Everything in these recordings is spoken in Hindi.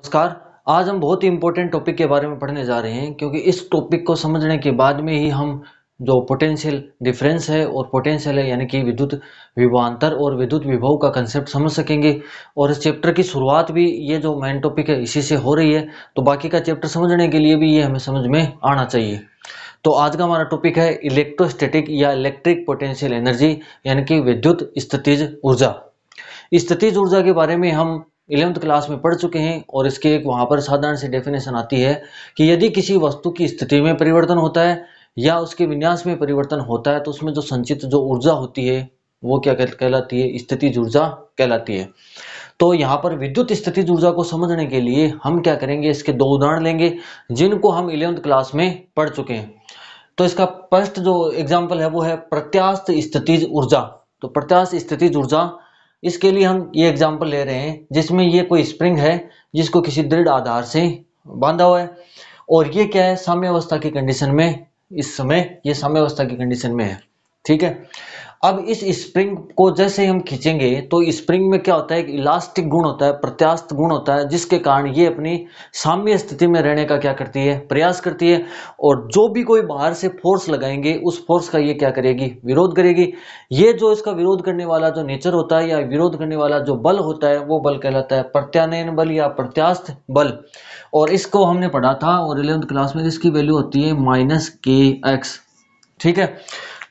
नमस्कार। आज हम बहुत ही इम्पोर्टेंट टॉपिक के बारे में पढ़ने जा रहे हैं क्योंकि इस टॉपिक को समझने के बाद में ही हम जो पोटेंशियल डिफरेंस है और पोटेंशियल है यानी कि विद्युत विभवांतर और विद्युत विभव का कंसेप्ट समझ सकेंगे। और इस चैप्टर की शुरुआत भी ये जो मेन टॉपिक है इसी से हो रही है, तो बाकी का चैप्टर समझने के लिए भी ये हमें समझ में आना चाहिए। तो आज का हमारा टॉपिक है इलेक्ट्रोस्टैटिक या इलेक्ट्रिक पोटेंशियल एनर्जी यानी कि विद्युत स्थितिज ऊर्जा। स्थितिज ऊर्जा के बारे में हम 11th क्लास में पढ़ चुके हैं और इसके एक वहां पर साधारण सी डेफिनेशन आती है कि यदि किसी वस्तु की स्थिति में परिवर्तन होता है या उसके विन्यास में परिवर्तन होता है तो उसमें जो संचित जो ऊर्जा होती है वो क्या कहलाती है? स्थितिज ऊर्जा कहलाती है। तो यहाँ पर विद्युत स्थितिज ऊर्जा को समझने के लिए हम क्या करेंगे, इसके दो उदाहरण लेंगे जिनको हम 11th क्लास में पढ़ चुके हैं। तो इसका फर्स्ट जो एग्जाम्पल है वो है प्रत्यास्थ स्थितिज ऊर्जा। तो प्रत्यास्थ स्थितिज ऊर्जा, इसके लिए हम ये एग्जाम्पल ले रहे हैं जिसमें ये कोई स्प्रिंग है जिसको किसी दृढ़ आधार से बांधा हुआ है और ये क्या है, साम्यावस्था की कंडीशन में, इस समय ये साम्यावस्था की कंडीशन में है। ठीक है। अब इस स्प्रिंग को जैसे ही हम खींचेंगे तो स्प्रिंग में क्या होता है, एक इलास्टिक गुण होता है, प्रत्यास्थ गुण होता है, जिसके कारण ये अपनी साम्य स्थिति में रहने का क्या करती है, प्रयास करती है। और जो भी कोई बाहर से फोर्स लगाएंगे उस फोर्स का ये क्या करेगी, विरोध करेगी। ये जो इसका विरोध करने वाला जो नेचर होता है या विरोध करने वाला जो बल होता है वो बल कहलाता है प्रत्यानयन बल या प्रत्यास्थ बल। और इसको हमने पढ़ा था और 11th क्लास में इसकी वैल्यू होती है -kx। ठीक है।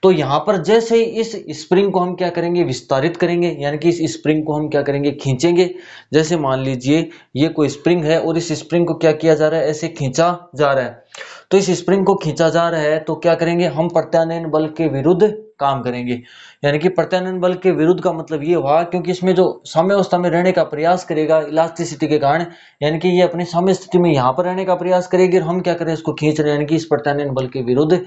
तो यहां पर जैसे ही इस स्प्रिंग को हम क्या करेंगे, विस्तारित करेंगे, यानी कि इस स्प्रिंग को हम क्या करेंगे, खींचेंगे। जैसे मान लीजिए ये कोई स्प्रिंग है और इस स्प्रिंग को क्या किया जा रहा है, ऐसे खींचा जा रहा है। तो इस स्प्रिंग को खींचा जा रहा है तो क्या करेंगे, हम प्रत्यानयन बल के विरुद्ध काम करेंगे। यानी कि प्रत्यानयन बल के विरुद्ध का मतलब ये हुआ क्योंकि इसमें जो साम्यावस्था में रहने का प्रयास करेगा इलास्टिसिटी के कारण, यानी कि ये अपनी साम्य स्थिति में यहाँ पर रहने का प्रयास करेगी और हम क्या करें, इसको खींच रहे हैं, यानी कि इस प्रत्यानयन बल के विरुद्ध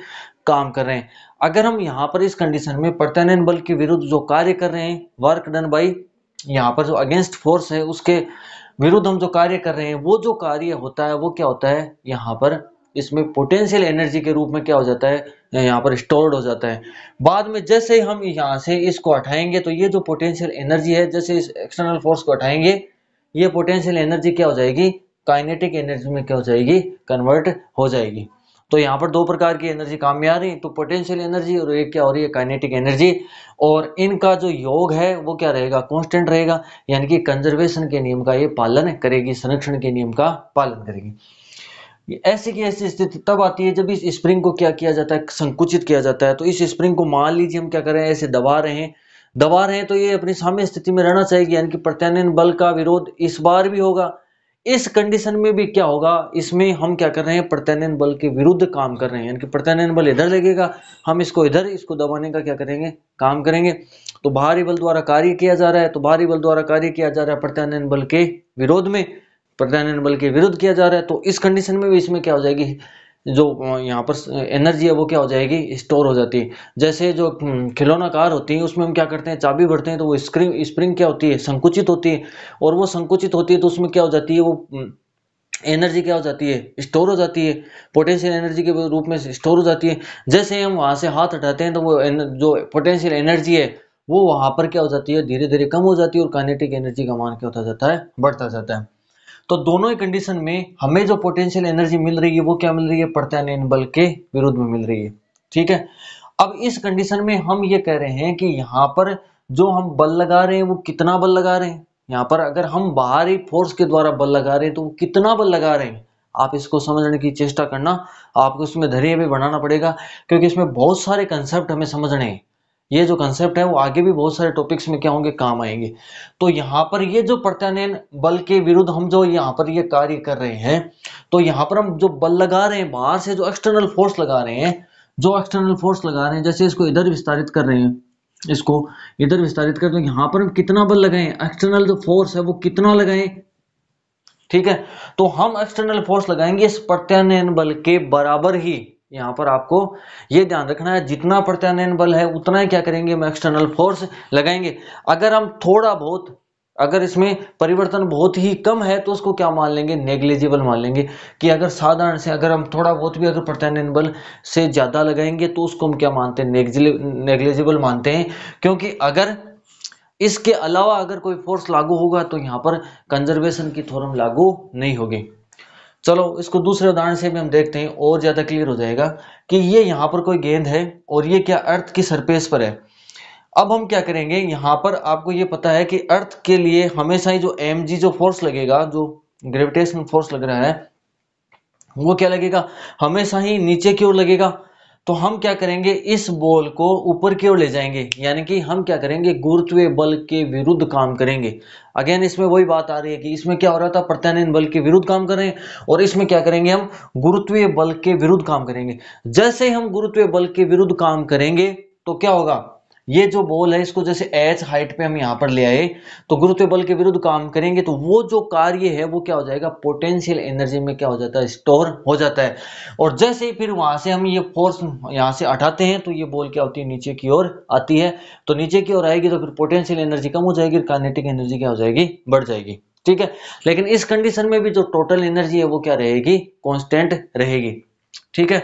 काम कर रहे हैं। अगर हम यहाँ पर इस कंडीशन में प्रत्यानयन बल के विरुद्ध जो कार्य कर रहे हैं, वर्क डन बाई, यहाँ पर जो अगेंस्ट फोर्स है उसके विरुद्ध हम जो कार्य कर रहे हैं, वो जो कार्य होता है वो क्या होता है, यहाँ पर इसमें पोटेंशियल एनर्जी के रूप में क्या हो जाता है, यहाँ पर स्टोर्ड हो जाता है। बाद में जैसे ही हम यहाँ से इसको हटाएंगे तो ये जो पोटेंशियल एनर्जी है, जैसे इस एक्सटर्नल फोर्स को हटाएंगे ये पोटेंशियल एनर्जी क्या हो जाएगी, काइनेटिक एनर्जी में क्या हो जाएगी, कन्वर्ट हो जाएगी। तो यहाँ पर दो प्रकार की एनर्जी काम में आ रही है, तो पोटेंशियल एनर्जी और एक क्या हो रही है, काइनेटिक एनर्जी। और इनका जो योग है वो क्या रहेगा, कांस्टेंट रहेगा, यानी कि कंजर्वेशन के नियम का ये पालन करेगी, संरक्षण के नियम का पालन करेगी। ऐसी की ऐसी स्थिति तब आती है जब इस स्प्रिंग को क्या किया जाता है, संकुचित किया जाता है। तो इस स्प्रिंग को मान लीजिए हम क्या कर रहे हैं, ऐसे दबा रहे हैं तो ये अपनी साम्य स्थिति में रहना चाहिए, यानी कि प्रत्यानयन बल का विरोध इस बार भी होगा। इस कंडीशन में भी क्या होगा, इसमें हम क्या कर रहे हैं, प्रत्यानयन बल के विरुद्ध काम कर रहे हैं, यानी कि प्रत्यानयन बल इधर लगेगा, हम इसको इधर, इसको दबाने का क्या करेंगे, काम करेंगे। तो बाहरी बल द्वारा कार्य किया जा रहा है, तो बाहरी बल द्वारा कार्य किया जा रहा है प्रत्यानयन बल के विरोध में, प्रत्यानयन बल के विरुद्ध किया जा रहा है। तो इस कंडीशन में भी इसमें क्या हो जाएगी, जो यहाँ पर एनर्जी है वो क्या हो जाएगी, स्टोर हो जाती है। जैसे जो खिलौना कार होती है उसमें हम क्या करते हैं, चाबी भरते हैं तो वो स्प्रिंग क्या होती है, संकुचित होती है, और वो संकुचित होती है तो उसमें क्या हो जाती है, वो एनर्जी क्या हो जाती है, स्टोर हो जाती है, पोटेंशियल एनर्जी के रूप में स्टोर हो जाती है। जैसे हम वहां से हाथ हटाते हैं तो वो जो पोटेंशियल एनर्जी है वो वहां पर क्या हो जाती है, धीरे धीरे कम हो जाती है और काइनेटिक एनर्जी का मान क्या होता जाता है, बढ़ता जाता है। तो दोनों ही कंडीशन में हमें जो पोटेंशियल एनर्जी मिल रही है वो क्या मिल रही है, प्रत्यानयन बल के विरुद्ध में मिल रही है। ठीक है। अब इस कंडीशन में हम ये कह रहे हैं कि यहाँ पर जो हम बल लगा रहे हैं वो कितना बल लगा रहे हैं, यहाँ पर अगर हम बाहरी फोर्स के द्वारा बल लगा रहे हैं तो वो कितना बल लगा रहे हैं, आप इसको समझने की चेष्टा करना। आपको इसमें धैर्य भी बढ़ाना पड़ेगा क्योंकि इसमें बहुत सारे कंसेप्ट हमें समझने हैं। ये जो कंसेप्ट है वो आगे भी बहुत सारे टॉपिक्स में क्या होंगे, काम आएंगे। तो यहाँ पर ये जो प्रत्यानयन बल के विरुद्ध हम जो यहाँ पर ये कार्य कर रहे हैं, तो यहाँ पर हम जो बल लगा रहे हैं, बाहर से जो एक्सटर्नल फोर्स लगा रहे हैं, जैसे इसको इधर विस्तारित कर रहे हैं, इसको इधर विस्तारित कर, तो यहाँ पर हम कितना बल लगाएं, एक्सटर्नल जो फोर्स है वो कितना लगाएं। ठीक है। तो हम एक्सटर्नल फोर्स लगाएंगे इस प्रत्यानयन बल के बराबर ही। यहाँ पर आपको ये ध्यान रखना है, जितना प्रत्यानयन बल है उतना ही क्या करेंगे, हम एक्सटर्नल फोर्स लगाएंगे। अगर हम थोड़ा बहुत, अगर इसमें परिवर्तन बहुत ही कम है तो उसको क्या मान लेंगे, नेग्लिजिबल मान लेंगे। कि अगर साधारण से अगर हम थोड़ा बहुत भी अगर प्रत्यानयन बल से ज्यादा लगाएंगे तो उसको हम क्या मानते हैं, नेग्लिजिबल मानते हैं। क्योंकि अगर इसके अलावा अगर कोई फोर्स लागू होगा तो यहाँ पर कंजर्वेशन की थ्योरम लागू नहीं होगी। चलो इसको दूसरे उदाहरण से भी हम देखते हैं और ज्यादा क्लियर हो जाएगा कि ये यहाँ पर कोई गेंद है और ये क्या अर्थ की सरफेस पर है। अब हम क्या करेंगे, यहाँ पर आपको ये पता है कि अर्थ के लिए हमेशा ही जो mg जो फोर्स लगेगा, जो ग्रेविटेशनल फोर्स लग रहा है, वो क्या लगेगा, हमेशा ही नीचे की ओर लगेगा। तो हम क्या करेंगे, इस बॉल को ऊपर की ओर ले जाएंगे, यानी कि हम क्या करेंगे, गुरुत्वीय बल के विरुद्ध काम करेंगे। अगेन इसमें वही बात आ रही है कि इसमें क्या हो रहा था, प्रत्यानयन बल के विरुद्ध काम कर रहे हैं, और इसमें क्या करेंगे, हम गुरुत्वीय बल के विरुद्ध काम करेंगे। जैसे हम गुरुत्वीय बल के विरुद्ध काम करेंगे तो क्या होगा, ये जो बॉल है इसको जैसे h हाइट पे हम यहां पर ले आए, तो गुरुत्वीय बल के विरुद्ध काम करेंगे तो वो जो कार्य है वो क्या हो जाएगा, पोटेंशियल एनर्जी में क्या हो जाता है, स्टोर हो जाता है। और जैसे ही फिर वहां से हम ये फोर्स यहां से हटाते हैं तो ये बॉल क्या होती है, नीचे की ओर आती है। तो नीचे की ओर आएगी तो फिर पोटेंशियल एनर्जी कम हो जाएगी, काइनेटिक एनर्जी क्या हो जाएगी, बढ़ जाएगी। ठीक है, लेकिन इस कंडीशन में भी जो टोटल एनर्जी है वो क्या रहेगी, कांस्टेंट रहेगी। ठीक है,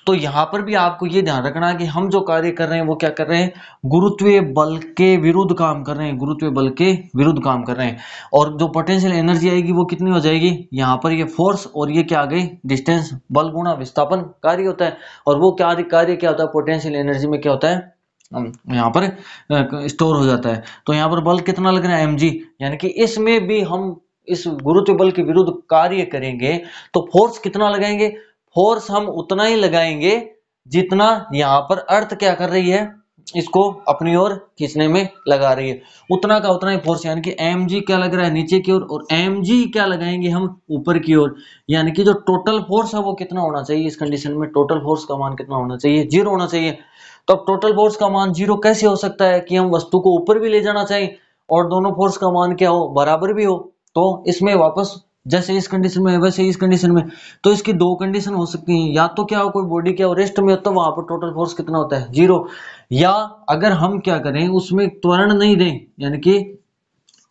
तो यहां पर भी आपको ये ध्यान रखना है कि हम जो कार्य कर रहे हैं वो क्या कर रहे हैं, गुरुत्वीय बल के विरुद्ध काम कर रहे हैं, गुरुत्वीय बल के विरुद्ध काम कर रहे हैं। और जो पोटेंशियल एनर्जी आएगी वो कितनी हो जाएगी, यहाँ पर ये फोर्स और ये क्या आ गई, डिस्टेंस, बल गुणा विस्थापन कार्य होता है। और वो कार्य क्या होता है, पोटेंशियल एनर्जी में क्या होता है, यहाँ पर स्टोर हो जाता है। तो यहाँ पर बल कितना लग रहा है, mg, यानी कि इसमें भी हम इस गुरुत्व बल के विरुद्ध कार्य करेंगे तो फोर्स कितना लगाएंगे, फोर्स हम उतना ही लगाएंगे जितना यहाँ पर अर्थ क्या कर रही है, इसको अपनी ओर खींचने में लगा रही है, उतना का उतना ही फोर्स, यानी कि mg क्या लग रहा है, नीचे की ओर, और mg क्या लगाएंगे हम, ऊपर की ओर। यानी कि जो टोटल फोर्स है वो कितना होना चाहिए, इस कंडीशन में टोटल फोर्स का मान कितना होना चाहिए, 0 होना चाहिए। तो अब टोटल फोर्स का मान 0 कैसे हो सकता है, कि हम वस्तु को ऊपर भी ले जाना चाहिए और दोनों फोर्स का मान क्या हो, बराबर भी हो। तो इसमें वापस जैसे इस कंडीशन में वैसे इस कंडीशन में, तो इसकी दो कंडीशन हो सकती हैं, या तो क्या हो, कोई बॉडी क्या हो, रेस्ट में हो, तो वहां पर टोटल फोर्स कितना होता है, 0। या अगर हम क्या करें, उसमें त्वरण नहीं दें, यानी कि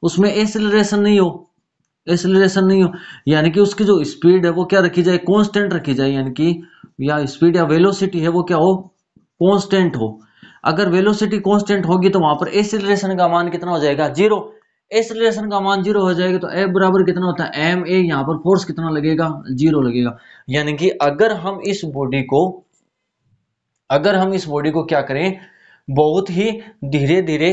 उसमें एक्सेलरेशन नहीं हो, एक्सेलरेशन नहीं हो, यानी कि उसकी जो स्पीड है वो क्या रखी जाए, कांस्टेंट रखी जाए, यानी कि या स्पीड या वेलोसिटी है वो क्या हो, कांस्टेंट हो। अगर वेलोसिटी कांस्टेंट होगी तो वहां पर एक्सेलरेशन का मान कितना हो जाएगा, 0। एक्सेलरेशन का मान 0 हो जाएगा तो F बराबर कितना होता है, एम ए, यहाँ पर फोर्स कितना लगेगा, 0 लगेगा। यानी कि अगर हम इस बॉडी को क्या करें, बहुत ही धीरे धीरे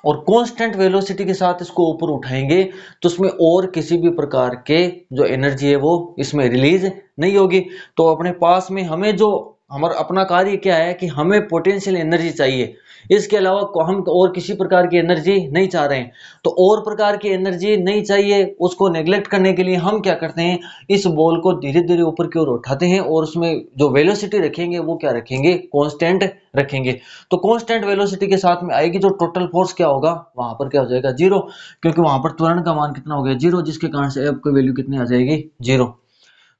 और कांस्टेंट वेलोसिटी के साथ इसको ऊपर उठाएंगे तो उसमें और किसी भी प्रकार के जो एनर्जी है वो इसमें रिलीज नहीं होगी। तो अपने पास में हमें जो हमारा अपना कार्य क्या है कि हमें पोटेंशियल एनर्जी चाहिए, इसके अलावा हम और किसी प्रकार की एनर्जी नहीं चाह रहे हैं। तो और प्रकार की एनर्जी नहीं चाहिए, उसको नेग्लेक्ट करने के लिए हम क्या करते हैं, इस बॉल को धीरे धीरे ऊपर की ओर उठाते हैं और उसमें जो वेलोसिटी रखेंगे वो क्या रखेंगे, कांस्टेंट रखेंगे। तो कांस्टेंट वेलोसिटी के साथ में आएगी जो टोटल फोर्स क्या होगा, वहां पर क्या हो जाएगा, 0, क्योंकि वहां पर त्वरण का मान कितना हो गया, 0, जिसके कारण से F की वैल्यू कितनी आ जाएगी, 0।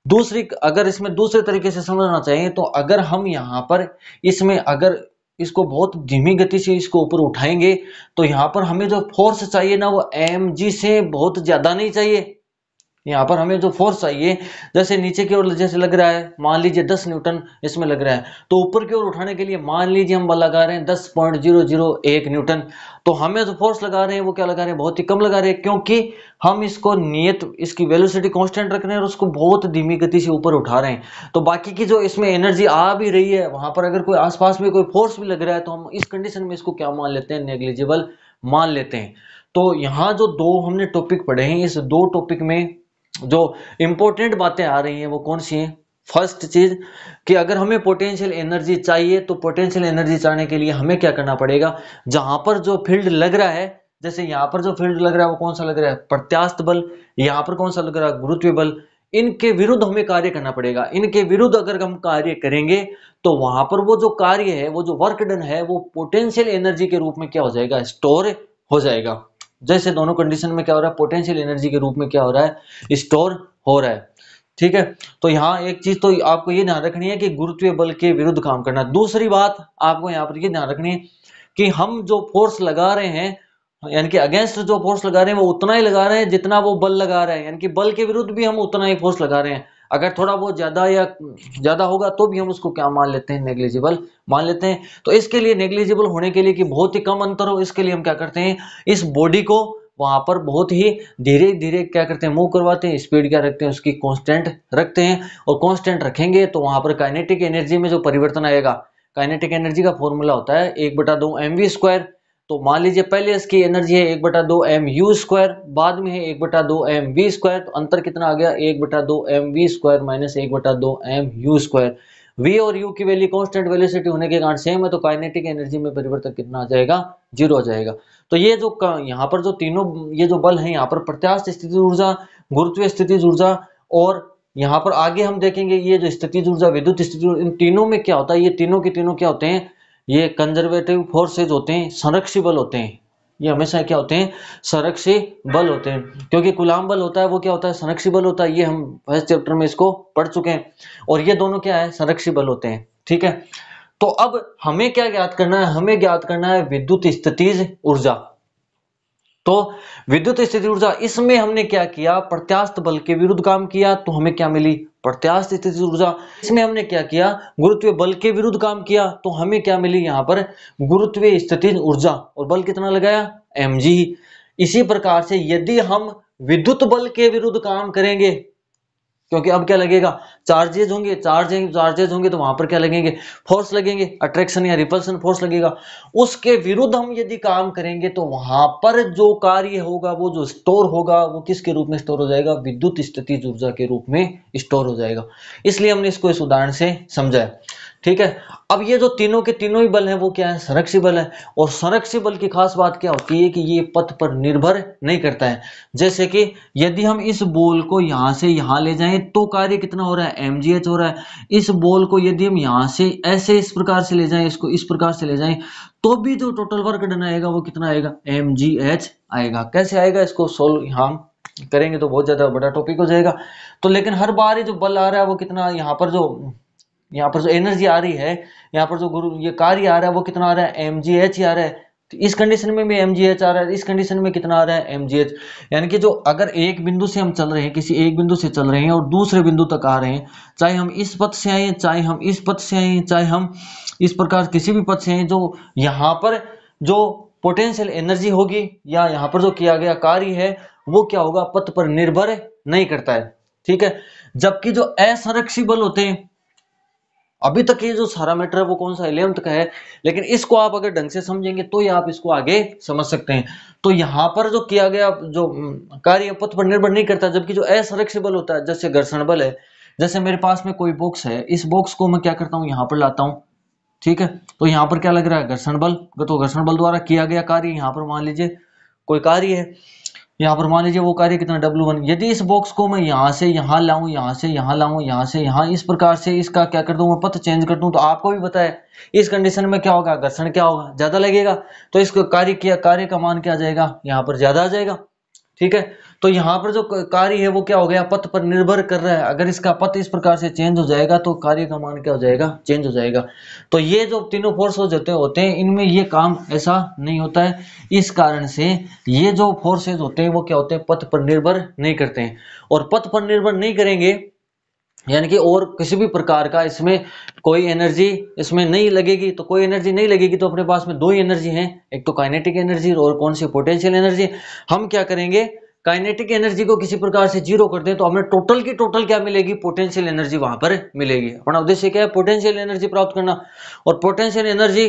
दूसरी, अगर इसमें दूसरे तरीके से समझना चाहिए तो अगर हम यहाँ पर इसमें अगर इसको बहुत धीमी गति से इसको ऊपर उठाएंगे तो यहाँ पर हमें जो फोर्स चाहिए ना वो mg से बहुत ज्यादा नहीं चाहिए। यहाँ पर हमें जो फोर्स चाहिए, जैसे नीचे की ओर जैसे लग रहा है, मान लीजिए 10 न्यूटन इसमें लग रहा है, तो ऊपर की ओर उठाने के लिए मान लीजिए हम बल लगा रहे हैं 10.001 न्यूटन। तो हमें जो फोर्स लगा रहे हैं वो क्या लगा रहे हैं, बहुत ही कम लगा रहे हैं, क्योंकि हम इसको नियत इसकी वेलोसिटी कांस्टेंट रख रहे हैं और उसको बहुत धीमी गति से ऊपर उठा रहे हैं। तो बाकी की जो इसमें एनर्जी आ भी रही है वहां पर अगर कोई आसपास में कोई फोर्स भी लग रहा है तो हम इस कंडीशन में इसको क्या मान लेते हैं, नेग्लिजिबल मान लेते हैं। तो यहाँ जो दो हमने टॉपिक पढ़े हैं, इस दो टॉपिक में जो इंपॉर्टेंट बातें आ रही हैं वो कौन सी हैं। फर्स्ट चीज कि अगर हमें पोटेंशियल एनर्जी चाहिए तो पोटेंशियल एनर्जी चाहने के लिए हमें क्या करना पड़ेगा, जहां पर जो फील्ड लग रहा है, जैसे यहाँ पर जो फील्ड लग रहा है वो कौन सा लग रहा है, प्रत्यास्थ बल, यहाँ पर कौन सा लग रहा है, गुरुत्वीय बल, इनके विरुद्ध हमें कार्य करना पड़ेगा। इनके विरुद्ध अगर हम कार्य करेंगे तो वहां पर वो जो कार्य है, वो जो वर्क डन है, वो पोटेंशियल एनर्जी के रूप में क्या हो जाएगा, स्टोर हो जाएगा। जैसे दोनों कंडीशन में क्या हो रहा है, पोटेंशियल एनर्जी के रूप में क्या हो रहा है, स्टोर हो रहा है। ठीक है, तो यहाँ एक चीज तो आपको ये ध्यान रखनी है कि गुरुत्वीय बल के विरुद्ध काम करना। दूसरी बात आपको यहाँ पर ये ध्यान रखनी है कि हम जो फोर्स लगा रहे हैं, यानी कि अगेंस्ट जो फोर्स लगा रहे हैं वो उतना ही लगा रहे हैं जितना वो बल लगा रहे हैं, यानी कि बल के विरुद्ध भी हम उतना ही फोर्स लगा रहे हैं। अगर थोड़ा बहुत ज्यादा या ज्यादा होगा तो भी हम उसको क्या मान लेते हैं, नेग्लिजिबल मान लेते हैं। तो इसके लिए नेग्लिजिबल होने के लिए कि बहुत ही कम अंतर हो, इसके लिए हम क्या करते हैं, इस बॉडी को वहां पर बहुत ही धीरे धीरे क्या करते हैं, मूव करवाते हैं। स्पीड क्या रखते हैं, उसकी कांस्टेंट रखते हैं, और कांस्टेंट रखेंगे तो वहां पर काइनेटिक एनर्जी में जो परिवर्तन आएगा, काइनेटिक एनर्जी का फॉर्मूला होता है 1/2 mv²। तो मान लीजिए पहले इसकी एनर्जी है 1/2 mu², बाद में है 1/2 mv²। तो अंतर कितना आ गया, 1/2 mv² माइनस 1/2 mu²। v और u की वैल्यू कांस्टेंट वेलोसिटी होने के कारण सेम है, तो काइनेटिक एनर्जी में परिवर्तन कितना आ जाएगा, 0 हो जाएगा। तो ये जो यहाँ पर जो तीनों ये जो बल हैं, यहाँ पर प्रत्यास्थ स्थितिज ऊर्जा, गुरुत्वीय स्थितिज ऊर्जा, और यहाँ पर आगे हम देखेंगे ये जो स्थितिज ऊर्जा, विद्युत स्थितिज ऊर्जा, इन तीनों में क्या होता है, ये तीनों के तीनों क्या होते हैं, ये कंजर्वेटिव फोर्सेज होते हैं, संरक्षी बल होते हैं। ये हमेशा क्या होते हैं, संरक्षी बल होते हैं, क्योंकि कूलाम बल होता है वो क्या होता है, संरक्षी बल होता है। ये हम फर्स्ट चैप्टर में इसको पढ़ चुके हैं, और ये दोनों क्या है, संरक्षी बल होते हैं। ठीक है, तो अब हमें क्या ज्ञात करना है, हमें ज्ञात करना है विद्युत स्थितिज ऊर्जा। तो विद्युत स्थिति ऊर्जा, इसमें हमने क्या किया, प्रत्यास्थ बल के विरुद्ध काम किया, तो हमें क्या मिली, प्रत्यास्थ स्थिति ऊर्जा। इसमें हमने क्या किया, गुरुत्वीय बल के विरुद्ध काम किया, तो हमें क्या मिली, यहाँ पर गुरुत्वीय स्थिति ऊर्जा, और बल कितना लगाया, mg। इसी प्रकार से यदि हम विद्युत बल के विरुद्ध काम करेंगे, क्योंकि अब क्या लगेगा, चार्जेज होंगे, चार्जेज होंगे तो वहां पर क्या लगेंगे, फोर्स लगेंगे, अट्रैक्शन या रिपल्सन फोर्स लगेगा। उसके विरुद्ध हम यदि काम करेंगे तो वहां पर जो कार्य होगा, वो जो स्टोर होगा, वो किसके रूप में स्टोर हो जाएगा, विद्युत स्थितिज ऊर्जा के रूप में स्टोर हो जाएगा। इसलिए हमने इसको इस उदाहरण से समझा है। ठीक है, अब ये जो तीनों के तीनों ही बल हैं वो क्या है, संरक्षी बल है। और संरक्षी बल की खास बात क्या होती है कि ये पथ पर निर्भर नहीं करता है। जैसे कि यदि हम इस बॉल को यहां से यहां ले जाएं तो कार्य कितना हो रहा है, mgh हो रहा है। इस बॉल को यदि हम यहां से ऐसे इस प्रकार से ले जाएं, इसको इस प्रकार से ले जाएं, तो भी जो टोटल वर्क डन आएगा वो कितना आएगा, mgh आएगा। कैसे आएगा, इसको सोल्व हम करेंगे तो बहुत ज्यादा बड़ा टॉपिक हो जाएगा। तो लेकिन हर बार ये जो बल आ रहा है वो कितना, यहाँ पर जो एनर्जी आ रही है, यहाँ पर जो गुरु ये कार्य आ रहा है वो कितना आ रहा है, mgh आ रहा है। तो इस कंडीशन में भी mgh आ रहा है, इस कंडीशन में कितना आ रहा है, mgh। यानी कि जो अगर एक बिंदु से हम चल रहे हैं, किसी एक बिंदु से चल रहे हैं और दूसरे बिंदु तक आ रहे हैं, चाहे हम इस पथ से आए, चाहे हम इस पथ से आए, चाहे हम इस प्रकार किसी भी पथ से आए, जो यहाँ पर जो पोटेंशियल एनर्जी होगी या यहाँ पर जो किया गया कार्य है वो क्या होगा, पथ पर निर्भर नहीं करता है। ठीक है, जबकि जो असंरक्षी बल होते हैं, अभी तक ये जो सारा मैटर है वो कौन सा, 11th का है, लेकिन इसको आप अगर ढंग से समझेंगे तो ये आप इसको आगे समझ सकते हैं। तो यहाँ पर जो किया गया जो कार्य पथ पर निर्भर नहीं करता, जबकि जो असंरक्षी बल होता है, जैसे घर्षण बल है, जैसे मेरे पास में कोई बॉक्स है, इस बॉक्स को मैं क्या करता हूँ, यहाँ पर लाता हूँ। ठीक है, तो यहाँ पर क्या लग रहा है, घर्षण बल। तो घर्षण बल द्वारा किया गया कार्य, यहाँ पर मान लीजिए कोई कार्य है, यहाँ पर मान लीजिए वो कार्य कितना, W1। यदि इस बॉक्स को मैं यहाँ से यहाँ लाऊं, यहाँ से यहाँ लाऊं, यहाँ से यहाँ, इस प्रकार से इसका क्या कर दूं, मैं पथ चेंज कर दूं, तो आपको भी पता है इस कंडीशन में क्या होगा, घर्षण क्या होगा, ज्यादा लगेगा। तो इसको कार्य का मान क्या आ जाएगा, यहाँ पर ज्यादा आ जाएगा। ठीक है, तो यहाँ पर जो कार्य है वो क्या हो गया, पथ पर निर्भर कर रहा है। अगर इसका पथ इस प्रकार से चेंज हो जाएगा तो कार्य का मान क्या हो जाएगा, चेंज हो जाएगा। तो ये जो तीनों फोर्स होते हैं इनमें ये काम ऐसा नहीं होता है। इस कारण से ये जो फोर्सेज होते हैं वो क्या होते हैं, पथ पर निर्भर नहीं करते हैं। और पथ पर निर्भर नहीं करेंगे यानी कि और किसी भी प्रकार का इसमें कोई एनर्जी इसमें नहीं लगेगी। तो कोई एनर्जी नहीं लगेगी तो अपने पास में दो ही एनर्जी हैं, एक तो काइनेटिक एनर्जी और कौन सी, पोटेंशियल एनर्जी। हम क्या करेंगे, काइनेटिक एनर्जी को किसी प्रकार से जीरो कर दें तो हमें टोटल की टोटल क्या मिलेगी, पोटेंशियल एनर्जी वहां पर मिलेगी। अपना उद्देश्य क्या है, पोटेंशियल एनर्जी प्राप्त करना। और पोटेंशियल एनर्जी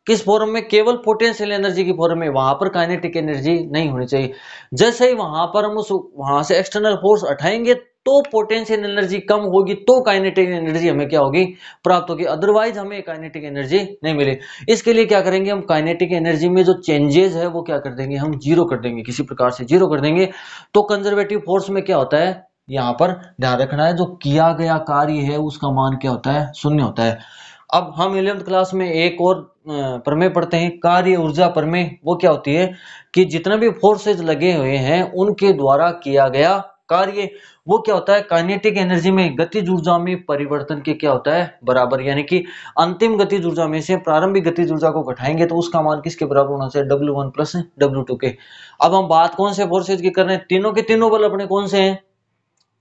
किस फॉर्म में, केवल पोटेंशियल एनर्जी की फॉर्म में, वहां पर काइनेटिक एनर्जी नहीं होनी चाहिए। जैसे ही वहां पर हम उस वहां से एक्सटर्नल फोर्स हटाएंगे तो पोटेंशियल एनर्जी कम होगी, तो काइनेटिक एनर्जी हमें क्या होगी, प्राप्त होगी। अदरवाइज हमें काइनेटिक एनर्जी नहीं मिले। इसके लिए क्या करेंगे, हम काइनेटिक एनर्जी में जो चेंजेस है वो क्या कर देंगे, हम जीरो कर देंगे, किसी प्रकार से जीरो कर देंगे। तो कंजर्वेटिव फोर्स में क्या होता है, यहाँ पर ध्यान रखना है, जो किया गया कार्य है उसका मान क्या होता है, शून्य होता है। अब हम 11th क्लास में एक और प्रमेय पढ़ते हैं, कार्य ऊर्जा प्रमेय। वो क्या होती है कि जितना भी फोर्सेज लगे हुए हैं उनके द्वारा किया गया कार्य वो क्या होता है, काइनेटिक एनर्जी में गतिज ऊर्जा में परिवर्तन के क्या होता है, बराबर। यानी कि अंतिम गतिज ऊर्जा में से प्रारंभिक गतिज ऊर्जा को घटाएंगे तो उसका मान किसके बराबर होना चाहिए, W1 प्लस W2 के। अब हम बात कौन से फोर्सेज की कर रहे हैं, तीनों के तीनों बल अपने कौन से हैं,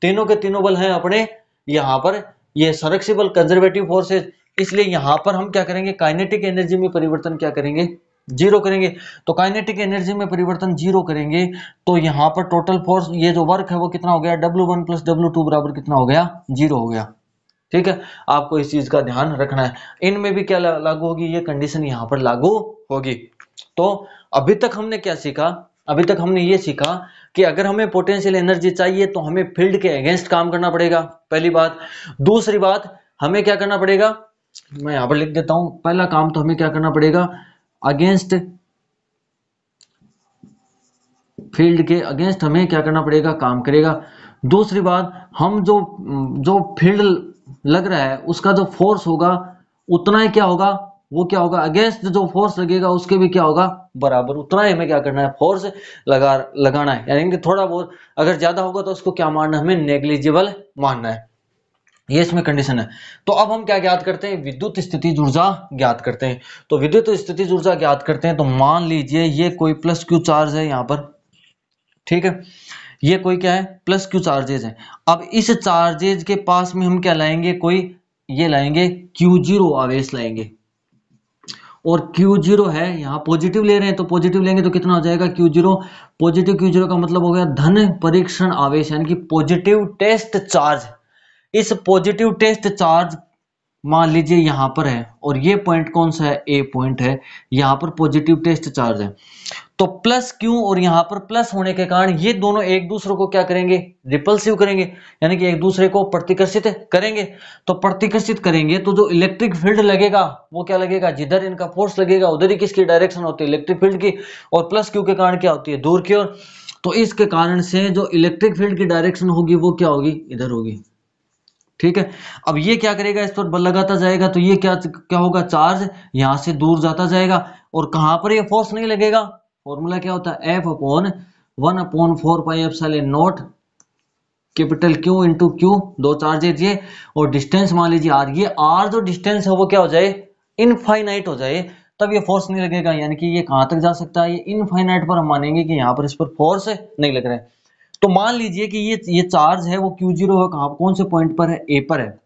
तीनों के तीनों बल हैं अपने यहाँ पर ये सरेक्सिबल कंजर्वेटिव फोर्स है, इसलिए यहाँ पर हम क्या करेंगे, काइनेटिक एनर्जी में परिवर्तन क्या करेंगे, जीरो करेंगे। तो काइनेटिक एनर्जी में परिवर्तन जीरो करेंगे तो यहाँ पर टोटल फोर्स, ये जो वर्क है वो कितना हो गया, W1 + W2 बराबर कितना हो गया, जीरो हो गया। ठीक है, आपको इस चीज का ध्यान रखना है। इनमें भी क्या लागू होगी, ये कंडीशन यहाँ पर लागू होगी। तो अभी तक हमने क्या सीखा, अभी तक हमने ये सीखा कि अगर हमें पोटेंशियल एनर्जी चाहिए तो हमें फील्ड के अगेंस्ट काम करना पड़ेगा, पहली बात। दूसरी बात, हमें क्या करना पड़ेगा, मैं यहां पर लिख देता हूं, पहला काम तो हमें क्या करना पड़ेगा, अगेंस्ट फील्ड के अगेंस्ट हमें क्या करना पड़ेगा, काम करेगा। दूसरी बात, हम जो जो फील्ड लग रहा है उसका जो फोर्स होगा उतना ही क्या होगा, वो क्या होगा, अगेंस्ट जो फोर्स लगेगा उसके भी क्या होगा, बराबर उतना ही हमें क्या करना है, फोर्स लगाना है। यानी कि थोड़ा बहुत अगर ज्यादा होगा तो उसको क्या मानना है, हमें नेग्लिजिबल मानना है, ये इसमें कंडीशन है। तो अब हम क्या ज्ञात करते हैं, विद्युत स्थितिज ऊर्जा ज्ञात करते हैं। तो विद्युत स्थितिज ऊर्जा ज्ञात करते हैं, तो मान लीजिए ये कोई प्लस क्यू चार्ज है यहाँ पर, ठीक है, ये कोई क्या है, प्लस क्यू चार्जेज है। अब इस चार्जेज के पास में हम क्या लाएंगे, कोई ये लाएंगे Q0 आवेश लाएंगे, और Q0 है यहाँ पॉजिटिव ले रहे हैं, तो पॉजिटिव लेंगे तो कितना हो जाएगा Q0, पॉजिटिव Q0 का मतलब हो गया धन परीक्षण आवेश, यानी कि पॉजिटिव टेस्ट चार्ज। इस पॉजिटिव टेस्ट चार्ज मान लीजिए यहां पर है, और ये पॉइंट कौन सा है, ए पॉइंट है, यहां पर पॉजिटिव टेस्ट चार्ज है। तो प्लस क्यू और यहां पर प्लस होने के कारण ये दोनों एक दूसरे को क्या करेंगे, रिपल्सिव करेंगे, यानी कि एक दूसरे को प्रतिकर्षित करेंगे। तो प्रतिकर्षित करेंगे तो जो इलेक्ट्रिक फील्ड लगेगा वो क्या लगेगा, जिधर इनका फोर्स लगेगा उधर ही किसकी डायरेक्शन होती है, इलेक्ट्रिक फील्ड की, और प्लस क्यू के कारण क्या होती है, दूर की ओर। तो इसके कारण से जो इलेक्ट्रिक फील्ड की डायरेक्शन होगी वो क्या होगी, इधर होगी। ठीक है, अब ये क्या करेगा, इस पर बल लगाता जाएगा, तो ये क्या क्या होगा, चार्ज यहां से दूर जाता जाएगा, और कहां पर ये फोर्स नहीं लगेगा, फॉर्मूला क्या होता है, F/1/4πε0 capital Q into Q, दो चार्जेज ये, और डिस्टेंस मान लीजिए आर, ये आर जो डिस्टेंस है वो क्या हो जाए, इनफाइनाइट हो जाए, तब ये फोर्स नहीं लगेगा। यानी कि ये कहां तक जा सकता है, ये इनफाइनाइट पर हम मानेंगे कि यहाँ पर इस पर फोर्स नहीं लग रहा है। तो मान लीजिए कि ये चार्ज है वो Q0 है, कहां, कौन से पॉइंट पर है, ए पर है,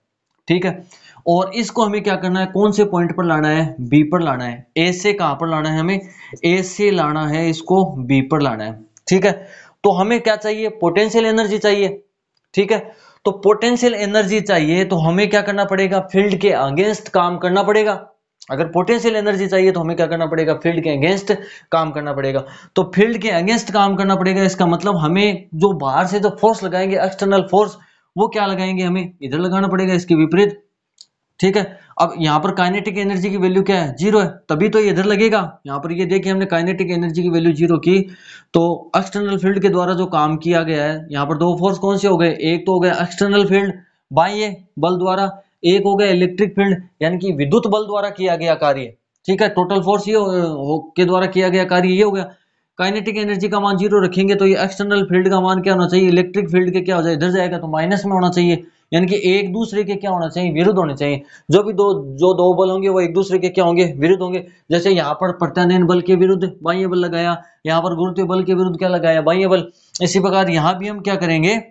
ठीक है, और इसको हमें क्या करना है, कौन से पॉइंट पर लाना है, बी पर लाना है। ए से कहां पर लाना है, हमें ए से लाना है, इसको बी पर लाना है, ठीक है। तो हमें क्या चाहिए, पोटेंशियल एनर्जी चाहिए, ठीक है। तो पोटेंशियल एनर्जी चाहिए तो हमें क्या करना पड़ेगा, फील्ड के अगेंस्ट काम करना पड़ेगा। अगर पोटेंशियल एनर्जी चाहिए तो हमें क्या करना पड़ेगा, फील्ड के अगेंस्ट काम करना पड़ेगा। तो फील्ड के अगेंस्ट काम करना पड़ेगा, इसका मतलब हमें जो बाहर से जो फोर्स लगाएंगे, एक्सटर्नल फोर्स, वो क्या लगाएंगे, हमें इधर लगाना पड़ेगा, इसके विपरीत, ठीक है। अब यहाँ पर काइनेटिक एनर्जी की वैल्यू क्या है, जीरो है, तभी तो ये इधर लगेगा। यहाँ पर ये देखिए हमने काइनेटिक एनर्जी की वैल्यू जीरो की, तो एक्सटर्नल फील्ड के द्वारा जो काम किया गया है, यहाँ पर दो फोर्स कौन से हो गए, एक तो हो गया एक्सटर्नल फील्ड बाह्य बल द्वारा, एक हो गया इलेक्ट्रिक फील्ड यानी कि विद्युत बल द्वारा किया गया कार्य, ठीक है। टोटल फोर्स ये के द्वारा किया गया कार्य ये हो गया। काइनेटिक एनर्जी का मान जीरो रखेंगे तो ये एक्सटर्नल फील्ड का मान क्या होना चाहिए, इलेक्ट्रिक फील्ड के क्या हो जाए, इधर जाएगा तो माइनस में होना चाहिए, यानी कि एक दूसरे के क्या होना चाहिए, विरुद्ध होने चाहिए। जो दो बल होंगे वो एक दूसरे के क्या होंगे, विरुद्ध होंगे। जैसे यहाँ पर प्रत्यानयन बल के विरुद्ध बाह्य बल लगाया, यहाँ पर गुरुत्वीय बल के विरुद्ध क्या लगाया, बाह्य बल। इसी प्रकार यहाँ भी हम क्या करेंगे,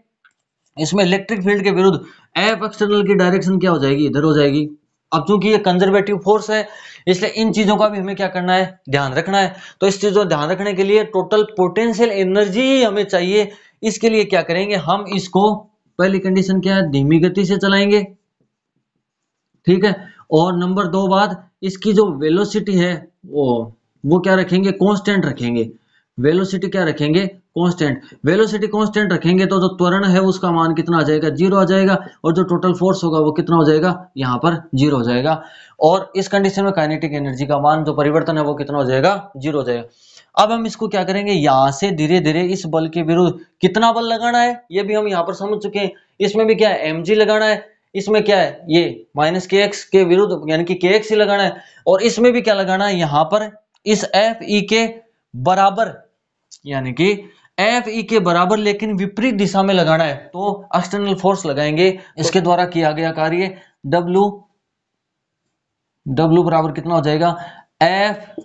इसमें इलेक्ट्रिक फील्ड के विरुद्ध एफ एक्सटर्नल की डायरेक्शन क्या हो जाएगी, इधर हो जाएगी। अब चूंकि ये कंजर्वेटिव फोर्स है इसलिए इन चीजों का भी हमें क्या करना है, ध्यान रखना है। तो इस चीजों ध्यान रखने के लिए टोटल पोटेंशियल एनर्जी हमें चाहिए। इसके लिए क्या करेंगे, हम इसको पहली कंडीशन क्या है, धीमी गति से चलाएंगे, ठीक है। और नंबर दो बात, इसकी जो वेलोसिटी है वो क्या रखेंगे, कांस्टेंट रखेंगे। वेलोसिटी क्या रखेंगे, कांस्टेंट। वेलोसिटी कांस्टेंट रखेंगे तो जो त्वरण है उसका मान कितना आ जाएगा, जीरो आ जाएगा, और जो टोटल फोर्स होगा वो कितना हो जाएगा, यहाँ पर जीरो हो जाएगा। और इस कंडीशन में काइनेटिक एनर्जी का मान जो परिवर्तन है वो कितना हो जाएगा, जीरो हो जाएगा। अब हम इसको क्या करेंगे, यहां से धीरे धीरे इस बल के विरुद्ध कितना बल लगाना है ये भी हम यहाँ पर समझ चुके हैं। इसमें भी क्या है, mg लगाना है, इसमें क्या है, ये माइनस के एक्स के विरुद्ध यानी कि के एक्स ही लगाना है, और इसमें भी क्या लगाना है, यहां पर इस एफ ई के बराबर, यानी कि एफ ई के बराबर लेकिन विपरीत दिशा में लगाना है। तो एक्सटर्नल फोर्स लगाएंगे, इसके द्वारा किया गया कार्य W बराबर कितना हो जाएगा, एफ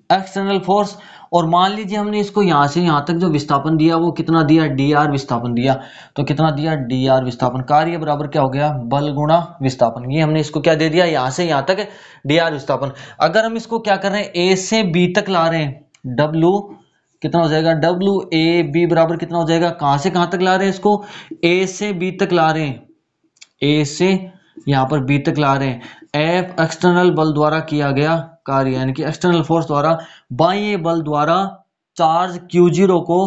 एक्सटर्नल फोर्स, और मान लीजिए हमने इसको यहाँ से यहाँ तक जो विस्थापन दिया वो कितना दिया, dr विस्थापन दिया। तो कितना दिया, dr विस्थापन। कार्य बराबर क्या हो गया, बल गुणा विस्थापन। ये हमने इसको क्या दे दिया, यहाँ से यहाँ तक dr विस्थापन। अगर हम इसको क्या कर रहे हैं, a से b तक ला रहे हैं, w कितना हो जाएगा, w a b बराबर कितना हो जाएगा, कहाँ से कहाँ तक ला रहे हैं इसको, a से b तक ला रहे हैं, a से यहाँ पर b तक ला रहे हैं। F एक्सटर्नल बल द्वारा किया गया कार्य, यानी कि एक्सटर्नल फोर्स द्वारा बाह्य बल द्वारा चार्ज Q0 को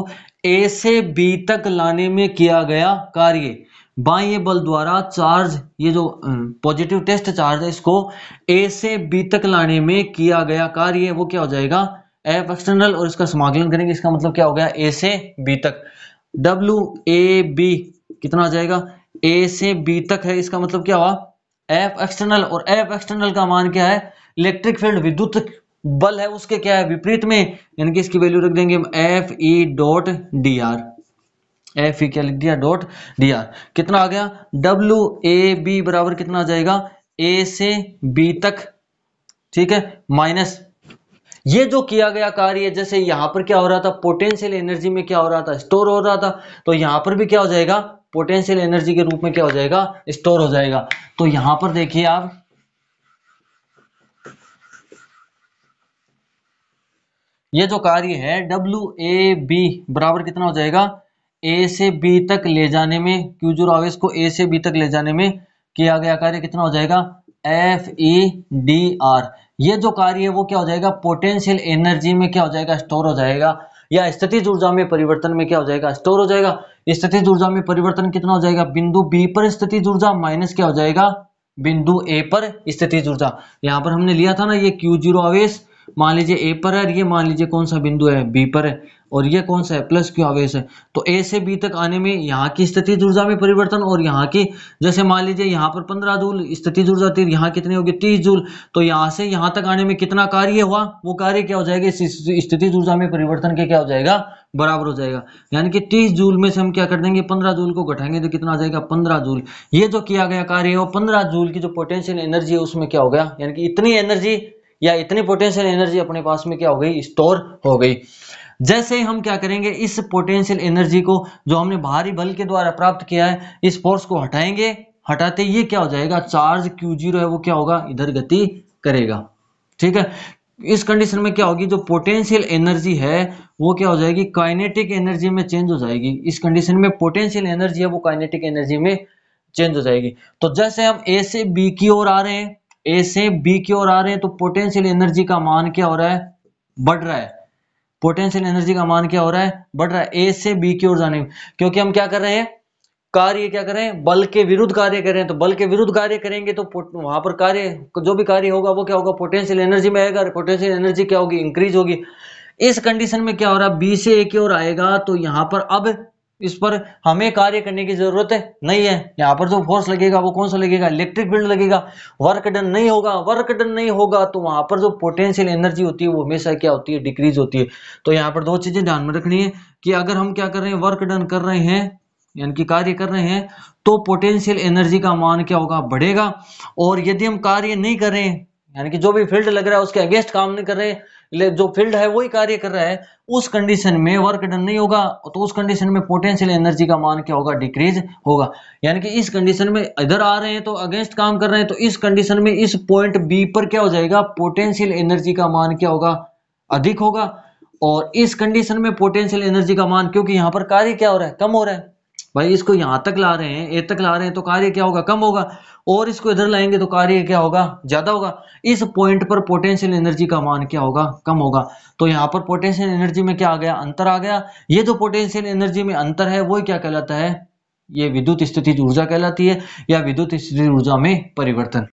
A से B तक लाने में किया गया कार्य। बाह्य बल द्वारा चार्ज, ये जो पॉजिटिव टेस्ट चार्ज है, इसको A से B तक लाने में किया गया कार्य, वो क्या हो जाएगा, F एक्सटर्नल, और इसका समाकलन करेंगे, इसका मतलब क्या हो गया, A से B तक। WAB कितना आ जाएगा, A से B तक है, इसका मतलब क्या हुआ, F एक्सटर्नल, और F एक्सटर्नल का मान क्या है, इलेक्ट्रिक फील्ड विद्युत बल है उसके क्या है, विपरीत में, यानी कि इसकी वैल्यू रख देंगे F E dot D R. F E क्या लिख दिया, डॉट डी आर। कितना आ गया, डब्ल्यू ए बी बराबर कितना आ जाएगा, ए से बी तक, ठीक है, माइनस ये जो किया गया कार्य, जैसे यहां पर क्या हो रहा था, पोटेंशियल एनर्जी में क्या हो रहा था, स्टोर हो रहा था, तो यहां पर भी क्या हो जाएगा, पोटेंशियल एनर्जी के रूप में क्या हो जाएगा, स्टोर हो जाएगा। तो यहां पर देखिए आप, ये जो कार्य है डब्ल्यू ए बी बराबर कितना हो जाएगा, ए से बी तक ले जाने में, Q0 आवेश को ए से बी तक ले जाने में किया गया कार्य कितना हो जाएगा, एफ ई डी आर। ये जो कार्य है वो क्या हो जाएगा, पोटेंशियल एनर्जी में क्या हो जाएगा, स्टोर हो जाएगा, या स्थितिज ऊर्जा में परिवर्तन में क्या हो जाएगा, स्टोर हो जाएगा। स्थितिज ऊर्जा में परिवर्तन कितना हो जाएगा, बिंदु बी पर स्थितिज ऊर्जा माइनस क्या हो जाएगा, बिंदु ए पर स्थितिज ऊर्जा। यहां पर हमने लिया था ना, ये Q0 आवेश मान लीजिए ए पर है, ये मान लीजिए कौन सा बिंदु है, बी पर है, और ये कौन सा है, प्लस क्यू आवेश है। तो ए से बी तक आने में यहाँ की स्थितिज ऊर्जा में परिवर्तन, और यहाँ की, जैसे मान लीजिए यहाँ पर 15 जूल स्थितिज ऊर्जा थी, यहाँ कितनी होगी, 30 जूल। तो यहाँ से यहाँ तक आने में कितना कार्य हुआ, वो कार्य क्या हो जाएगा, स्थितिज ऊर्जा में परिवर्तन के क्या हो जाएगा, बराबर हो जाएगा। यानी कि 30 जूल में से हम क्या कर देंगे, 15 जूल को घटाएंगे तो कितना आ जाएगा, 15 जूल। ये जो किया गया कार्य है वो 15 जूल की जो पोटेंशियल एनर्जी है उसमें क्या हो गया, यानी कि इतनी एनर्जी या इतनी पोटेंशियल एनर्जी अपने पास में क्या हो गई, स्टोर हो गई। जैसे हम क्या करेंगे, इस पोटेंशियल एनर्जी को जो हमने बाहरी बल के द्वारा प्राप्त किया है, इस फोर्स को हटाएंगे, हटाते ये क्या हो जाएगा, चार्ज Q0 है वो क्या होगा, इधर गति करेगा, ठीक है। इस कंडीशन में क्या होगी, जो पोटेंशियल एनर्जी है वो क्या हो जाएगी, काइनेटिक एनर्जी में चेंज हो जाएगी। इस कंडीशन में पोटेंशियल एनर्जी है वो काइनेटिक एनर्जी में चेंज हो जाएगी। तो जैसे हम ए से बी की ओर आ रहे हैं, ए से बी की ओर आ रहे हैं, तो पोटेंशियल एनर्जी का मान क्या हो रहा है, बढ़ रहा है। पोटेंशियल एनर्जी का मान क्या हो रहा है, बढ़ रहा है, ए से बी की ओर जाने में, क्योंकि हम क्या कर रहे हैं, कार्य क्या कर रहे हैं, बल के विरुद्ध कार्य कर रहे हैं। तो बल के विरुद्ध कार्य करेंगे तो वहां पर कार्य, जो भी कार्य होगा वो क्या होगा, पोटेंशियल एनर्जी में आएगा, पोटेंशियल एनर्जी क्या होगी, इंक्रीज होगी। इस कंडीशन में क्या हो रहा है, बी से ए की ओर आएगा, तो यहाँ पर अब इस पर हमें कार्य करने की जरूरत नहीं है। यहाँ पर जो फोर्स लगेगा वो कौन सा लगेगा, इलेक्ट्रिक फील्ड लगेगा, वर्क डन नहीं होगा। वर्क डन नहीं होगा तो वहां पर जो पोटेंशियल एनर्जी होती है वो हमेशा क्या होती है, डिक्रीज होती है। तो यहाँ पर दो चीजें ध्यान में रखनी है कि अगर हम क्या कर रहे हैं, वर्क डन कर रहे हैं, यानी कि कार्य कर रहे हैं, तो पोटेंशियल एनर्जी का मान क्या होगा, बढ़ेगा। और यदि हम कार्य नहीं कर रहे हैं, यानी कि जो भी फील्ड लग रहा है उसके अगेंस्ट काम नहीं कर रहे, जो फील्ड है वही कार्य कर रहा है, उस कंडीशन में वर्क डन नहीं होगा। तो उस कंडीशन में पोटेंशियल एनर्जी का मान क्या होगा, डिक्रीज होगा। यानी कि इस कंडीशन में इधर आ रहे हैं तो अगेंस्ट काम कर रहे हैं, तो इस कंडीशन में इस पॉइंट बी पर क्या हो जाएगा, पोटेंशियल एनर्जी का मान क्या होगा, अधिक होगा। और इस कंडीशन में पोटेंशियल एनर्जी का मान, क्योंकि यहाँ पर कार्य क्या हो रहा है, कम हो रहा है भाई, इसको यहां तक ला रहे हैं, ए तक ला रहे हैं, तो कार्य क्या होगा, कम होगा। और इसको इधर लाएंगे तो कार्य क्या होगा, ज्यादा होगा। इस पॉइंट पर पोटेंशियल एनर्जी का मान क्या होगा, कम होगा। तो यहाँ पर पोटेंशियल एनर्जी में क्या आ गया, अंतर आ गया। ये जो पोटेंशियल एनर्जी में अंतर है वो क्या कहलाता है, ये विद्युत स्थितिज ऊर्जा कहलाती है, या विद्युत स्थितिज ऊर्जा में परिवर्तन।